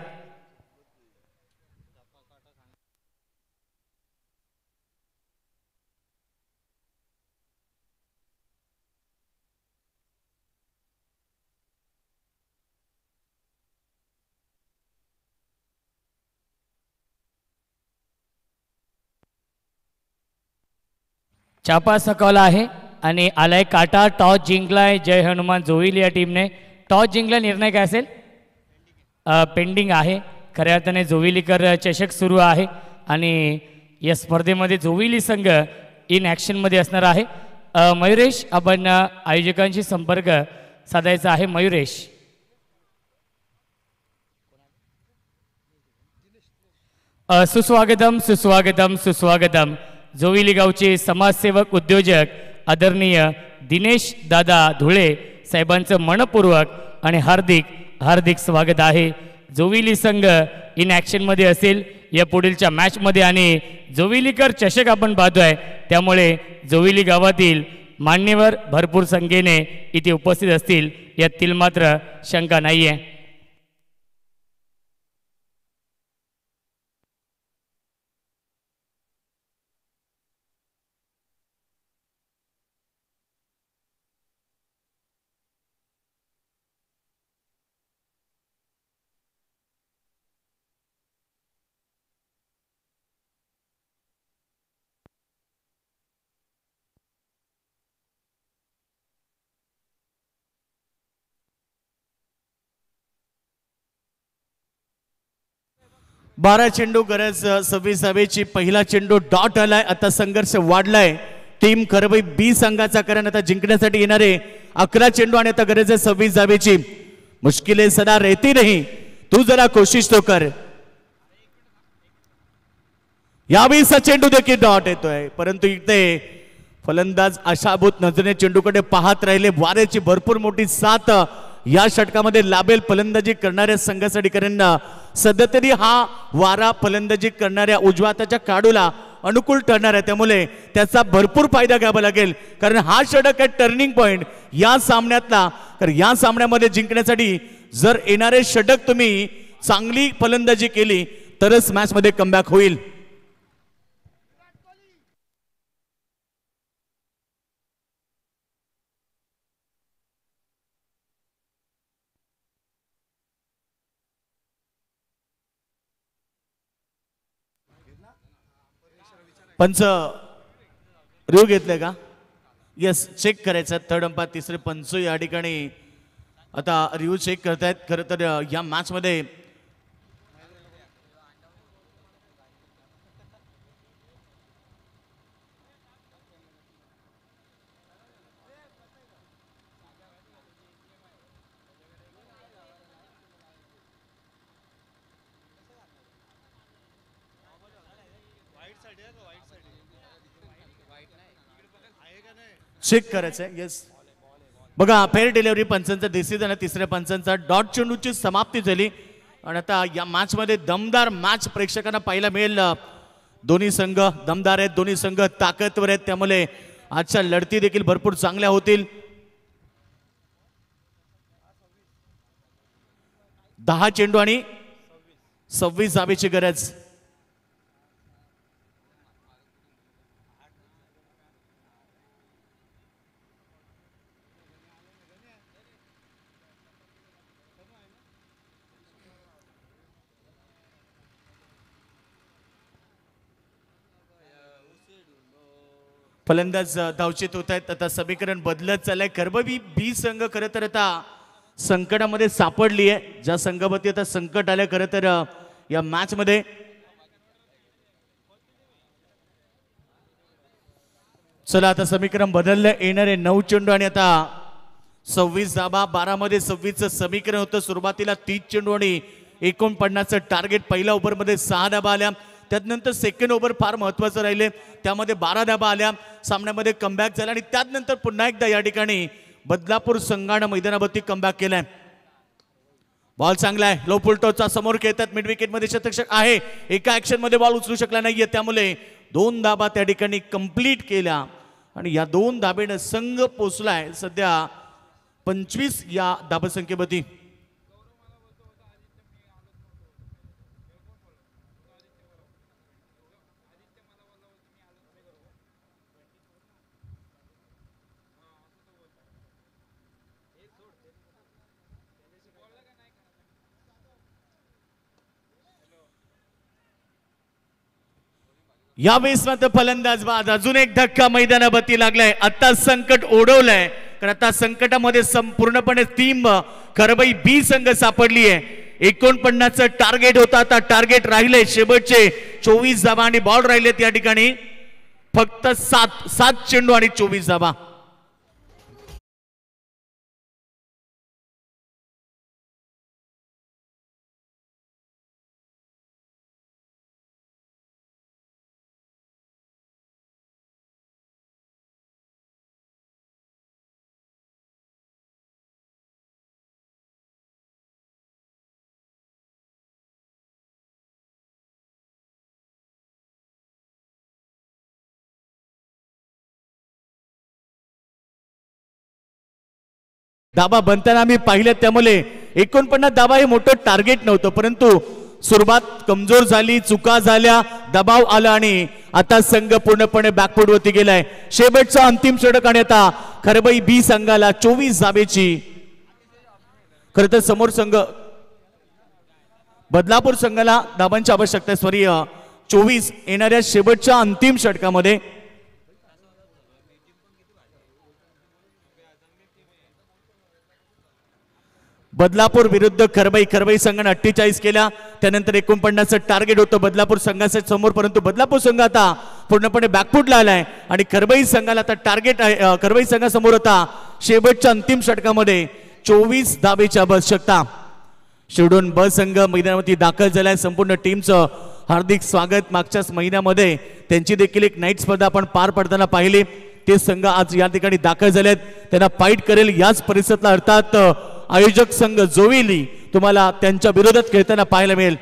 चापा सकवला आहे आणि आलाय काटा. टॉस जिंकलाय जय हनुमान जोविली या टीमने. टॉस जिंकला, निर्णय काय असेल? पेंडिंग आहे. खऱ्या अर्थाने जोविलीकर चषक सुरू आहे आणि या स्पर्धेमध्ये जोविली संघ इन ॲक्शनमध्ये असणार आहे. मयुरेश आपण आयोजकांशी संपर्क साधायचा आहे. मयुरेश सुस्वागतम सुस्वागतम सुस्वागतम. जोविली गावचे समाजसेवक उद्योजक आदरणीय दिनेश दादा धुळे साहेबांचं मनपूर्वक आणि हार्दिक हार्दिक स्वागत आहे. जोविली संघ इन ॲक्शनमध्ये असेल या पुढीलच्या मॅचमध्ये आणि जोविलीकर चषक आपण पाहतोय, त्यामुळे जोविली गावातील मान्यवर भरपूर संख्येने इथे उपस्थित असतील यातील मात्र शंका नाही आहे. 12 चेंडू गरज 26 धावेची. पहिला चेंडू डॉट आलाय. आता संघर्ष वाढलाय. टीम खरबई बी संघाचा, कारण आता जिंकण्यासाठी येणारे 11 चेंडू आणि आता गरज आहे 26 धावेची. मुश्किलें सदा रहती नहीं, तू जरा कोशिश तो कर. यावेळीचा चेंडू देखील डॉट येतोय, परंतु इथे फलंदाज आशाभूत नजरेने चेंडूकडे पाहत राहिले. वाऱ्याची भरपूर मोठी साथ या षटकामध्ये लाभेल फलंदाजी करणाऱ्या संघासाठी, कारण सध्या तरी हा वारा फलंदाजी करणाऱ्या उजव्या हाताच्या काडूला अनुकूल ठरणार आहे. त्यामुळे त्याचा भरपूर फायदा घ्यावा लागेल, कारण हा षटक आहे टर्निंग पॉइंट या सामन्यातला. तर या सामन्यामध्ये जिंकण्यासाठी जर येणारे षटक तुम्ही चांगली फलंदाजी केली तरच मॅच मध्ये कमबॅक होईल. पंच रिव्ह्यू घेतले का? येस, चेक करायचं. थर्ड अंपायर तिसरे पंच या ठिकाणी आता रिव्ह्यू चेक करतायत. खरं तर या मॅच मध्ये चेक करायचंय. येस, बघा फेअर डिलिव्हरी पंचांचा डिसिजन आहे. तिसऱ्या पंचांचा डॉट चेंडूची समाप्ती झाली आणि आता या मॅच मध्ये दमदार मॅच प्रेक्षकांना पाहायला मिळेल. दोन्ही संघ दमदार आहेत, दोन्ही संघ ताकदवर आहेत, त्यामुळे आजच्या लढती देखील भरपूर चांगल्या होतील. 10 चेंडू आणि 26 धावेची गरज. फलंदाज धावचीत होत आहेत. आता समीकरण बदलत चाललंय. खरबई बी संघ खरं तर आता संकटामध्ये सापडली आहे. ज्या संघावरती आता संकट आलंय खरं तर या मॅच मध्ये. चला आता समीकरण बदललं. येणारे 9 चेंडू आणि आता 26 धाबा. 12 मध्ये 26चं समीकरण होतं. सुरुवातीला 30 चेंडू आणि 49चं टार्गेट. पहिल्या ओव्हरमध्ये 6 धाबा आल्या. त्यानंतर सेकंड ओव्हर फार महत्वाचं राहिले, त्यामध्ये 12 धाबा आल्या. सामन्यामध्ये कमबॅक झाला आणि त्यानंतर पुन्हा एकदा या ठिकाणी बदलापूर संघानं मैदानावरती कमबॅक केलाय. बॉल चांगला आहे. लो फुलटॉसचा समोर खेळतात. मिड विकेट मध्ये शतरक्षक आहे. एका ऍक्शन मध्ये बॉल उचलू शकला नाहीये, त्यामुळे 2 धाबा त्या ठिकाणी कंप्लीट केल्या आणि या 2 धाबेनं संघ पोचलाय सध्या 25 या धाबसंख्येवरती. यावेळेस मात्र फलंदाज बाद. अजून एक धक्का मैदानावरती लागलाय. आता संकट ओढवलंय, कारण आता संकटामध्ये संपूर्णपणे टीम खरबई बी संघ सापडली आहे. 49चं टार्गेट होता, आता टार्गेट राहिले शेवटचे 24 धाबा आणि बॉल राहिलेत या ठिकाणी फक्त 7 चेंडू आणि 24 धाबा. धाबा बनताना आम्ही पाहिले, त्यामुळे 49 धाबा हे मोठं टार्गेट नव्हतं, परंतु सुरुवात कमजोर झाली, चुका झाल्या, दबाव आला आणि आता संघ पूर्णपणे बॅकफूट वरती गेलाय. शेवटचा अंतिम षटक आणि आता खरबई बी संघाला 24 धाबेची. खरं तर समोर संघ बदलापूर संघाला धाबांची आवश्यकता आहे. सॉरी 24 येणाऱ्या शेवटच्या अंतिम षटकामध्ये. बदलापूर विरुद्ध खरबई. खरबई संघाने 48 केल्या, त्यानंतर 49 टार्गेट होतं बदलापूर संघाच्या समोर, परंतु बदलापूर संघ आता पूर्णपणे बॅकफुटला आलाय आणि खरबई संघाला आता टार्गेट आहे. खरबई संघासमोर आता शेवटच्या अंतिम षटकामध्ये 24 धावेची आवश्यकता. शिरडोन ब संघ मैदानावरती दाखल झालाय. संपूर्ण टीमचं हार्दिक स्वागत. मागच्याच महिन्यामध्ये त्यांची देखील एक नाईट स्पर्धा आपण पार पडताना पाहिली. ते संघ आज या ठिकाणी दाखल झालेत. त्यांना फाईट करेल याच परिसरातला अर्थात आयोजक संघ जोविली तुम्हाला त्यांच्या विरोधात खेळताना पाहायला मिळेल.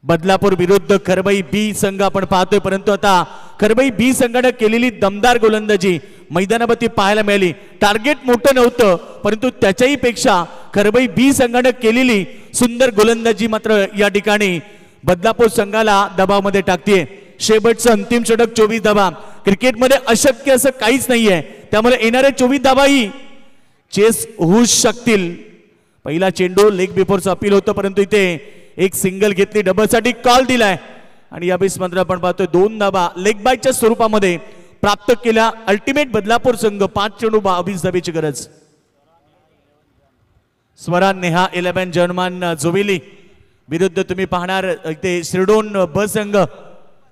बदलापूर विरुद्ध खरबई बी संघ आपण पाहतोय, परंतु आता खरबई बी संघाने केलेली दमदार गोलंदाजी मैदानावरती पाहायला मिळाली. टार्गेट मोठं नव्हतं, परंतु त्याच्याही पेक्षा खरबई बी संघाने केलेली सुंदर गोलंदाजी मात्र या ठिकाणी बदलापूर संघाला दबावामध्ये टाकते. शेवटचं अंतिम षटक 24 धावा. क्रिकेटमध्ये अशक्य असं काहीच नाहीये, त्यामुळे येणारे 24 धावाही चेस होऊ शकतील. पहिला चेंडू लेग बिफोरचं अपील होतं, परंतु इथे एक सिंगल घेतली, डबलसाठी कॉल दिलाय आणि यावेळेस मात्र आपण पाहतोय 2 धावा लेग बायच्या स्वरूपामध्ये प्राप्त केल्या. अल्टिमेट बदलापूर संघ 5 चेंडू 22 धावेची गरज. स्वरा नेहा 11 जर्मन जोविली विरुद्ध तुम्ही पाहणार इथे शिरडोन ब संघ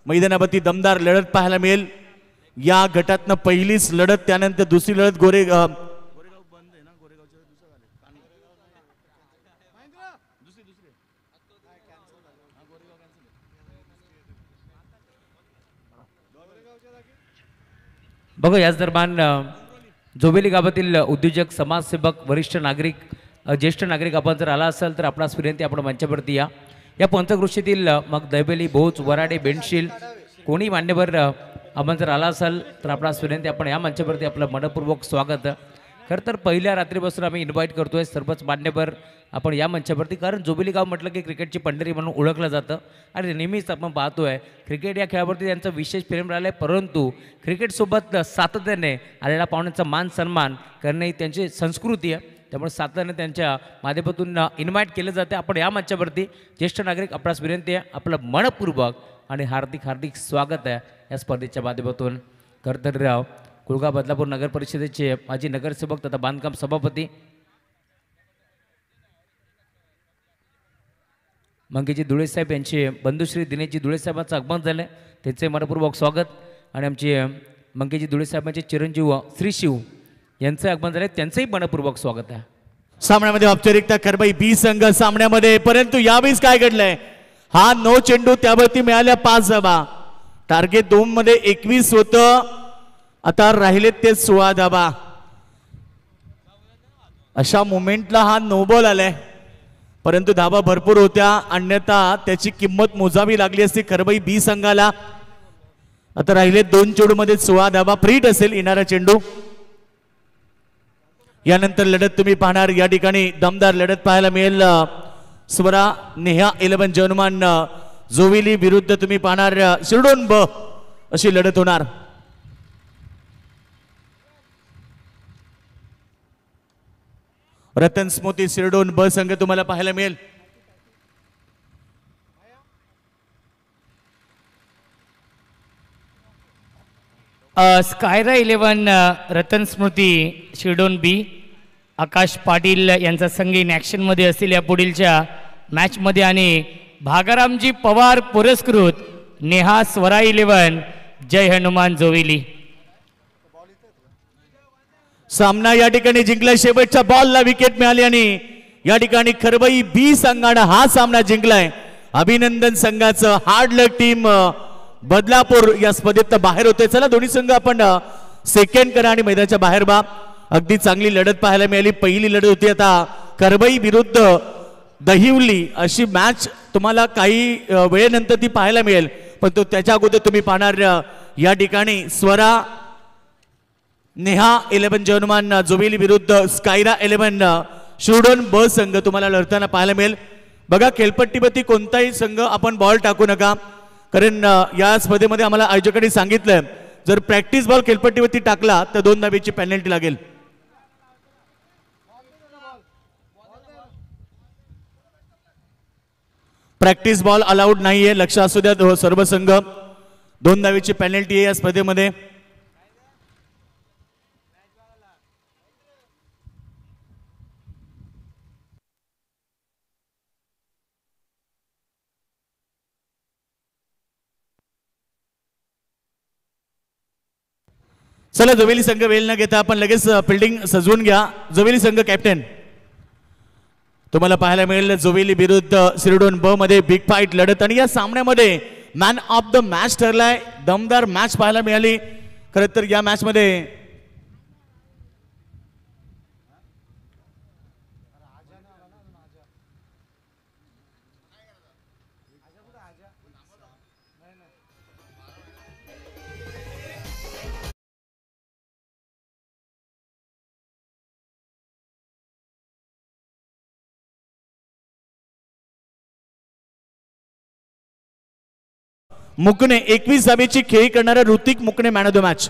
मैदानावरती दमदार लढत पाहायला मिळेल. या गटातनं पहिलीच लढत, त्यानंतर दुसरी लढत बघा याच दरम्यान जोबेली गावातील उद्योजक, समाजसेवक, वरिष्ठ नागरिक, ज्येष्ठ नागरिक आपण जर आला असाल तर आपणास विनंती आपण मंचावरती या पंचकृषीतील मग दैबेली, भोज, वराडे, बेंडशील कोणी मान्यवर आपण जर आला असाल तर आपणास विनंती आपण या मंचावरती आपलं मनपूर्वक स्वागत. खरं तर पहिल्या रात्रीपासून आम्ही इन्व्हाइट करतोय सर्वच मान्यवर आपण या मंचावरती, कारण जोबेली गाव म्हटलं की क्रिकेटची पंढरी म्हणून ओळखलं जातं आणि नेहमीच आपण पाहतोय क्रिकेट या खेळावरती त्यांचं विशेष प्रेम राहिलं आहे. परंतु क्रिकेटसोबत सातत्याने आलेल्या पाहुण्यांचा मान सन्मान करणे ही त्यांची संस्कृती आहे, त्यामुळे सातत्याने त्यांच्या माध्यमातून इन्व्हाइट केलं जाते. आपण या मंचावरती ज्येष्ठ नागरिक आपणास विनंती आहे आपलं मनपूर्वक आणि हार्दिक हार्दिक स्वागत आहे या स्पर्धेच्या माध्यमातून. खरं कुळगाव बदलापूर नगर परिषदेचे माजी नगरसेवक तथा बांधकाम सभापती मंगेजी धुळे साहेब यांचे बंधुश्री दिनेशजी धुळे साहेबांचं आगमन झालं, त्यांचे मनपूर्वक स्वागत. आणि आमचे मंगेजी धुळे साहेबांचे चिरंजीव श्री शिव यांचं आगमन झालं, त्यांचंही मनपूर्वक स्वागत आहे. सामन्यामध्ये औपचारिकता खरबई बी संघ सामन्यामध्ये, परंतु यावेळेस काय घडलंय, हा 9 चेंडू त्यावरती मिळाल्या 5 धावा. टार्गेट 2 मध्ये 21 होतं, आता राहिले ते 16 धावा. अशा मोमेंटला हा नो बॉल आलाय, परंतु धावा भरपूर होत्या, अन्यथा त्याची किंमत मोजावी लागली असती खरबई बी संघाला. आता राहिले 2 चेंडू मध्ये 16 धावा. फ्रीट असेल येणारा चेंडू. यानंतर लढत तुम्ही पाहणार, या ठिकाणी दमदार लढत पाहायला मिळेल. स्वरा नेहा 11 जर्मन जोविली विरुद्ध तुम्ही पाहणार शिरडोन ब अशी लढत होणार. रतन स्मृती शिरडोन ब संघ तुम्हाला पाहायला मिळेल. स्कायरा 11 रतन स्मृती शिरडोन बी, आकाश पाटील यांचा संघ इन ॲक्शनमध्ये असतील या पुढीलच्या मॅचमध्ये. आणि भागारामजी पवार पुरस्कृत नेहा स्वरा 11 जय हनुमान जोविली. सामना या ठिकाणी जिंकला. शेवटच्या बॉलला विकेट मिळाली आणि या ठिकाणी खरबई बी संघाने हा सामना जिंकलाय. अभिनंदन संघाचं. हार्ड लक टीम बदलापूर या स्पर्धेत बाहेर होते. चला दोन्ही संघ आपण सेकंड करा आणि मैदानाच्या बाहेर बा. अगदी चांगली लढत पाहायला मिळाली. पहिली लढत होती आता खरबई विरुद्ध दहिवली अशी मॅच तुम्हाला काही वेळेनंतर ती पाहायला मिळेल, पण तो त्याच्या अगोदर तुम्ही पाहणार या ठिकाणी स्वरा नेहा 11 जर्मन जोवेली विरुद्ध स्कायरा 11 शिरडोन ब संघ तुम्हाला लढताना पाहायला मिळेल. बघा खेळपट्टीवरती कोणताही संघ आपण बॉल टाकू नका, कारण या स्पर्धेमध्ये आम्हाला आयोजकांनी सांगितलं जर प्रॅक्टिस बॉल खेळपट्टीवरती टाकला तर 2 धावेची पेनल्टी लागेल. प्रॅक्टिस बॉल अलाउड नाहीये, लक्ष असू द्या सर्व संघ. 2 धावेची पेनल्टी आहे या स्पर्धेमध्ये. चला जोवेली संघ वेळ न घेता आपण लगेच फिल्डिंग सजवून घ्या. जोवेली संघ कॅप्टन तुम्हाला पाहायला मिळेल जोवेली विरुद्ध सिरडोन ब मध्ये बिग फाईट लढत आणि या सामन्यामध्ये मॅन ऑफ द मॅच ठरलाय. दमदार मॅच पाहायला मिळाली. खरं तर या मॅच मध्ये मुकणे 21 धावेची खेळी करणारा Hrithik Mukane man of the match.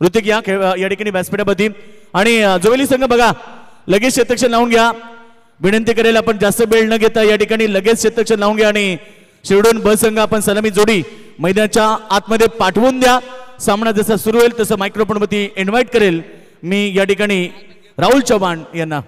Hrithik या ठिकाणी व्यासपीठावरती आणि जोवेली संघ बघा लगेच क्षेत्ररक्षण लावून घ्या. विनंती करेल आपण जास्त वेळ न घेता या ठिकाणी लगेच क्षेत्ररक्षण लावून घ्या आणि शिरडोन ब संघ आपण सलामी जोडी मैदानाच्या आतमध्ये पाठवून द्या. सामना जसा सुरू होईल तसं मायक्रोफोनवरती इन्व्हाइट करेल मी या ठिकाणी राहुल चव्हाण यांना.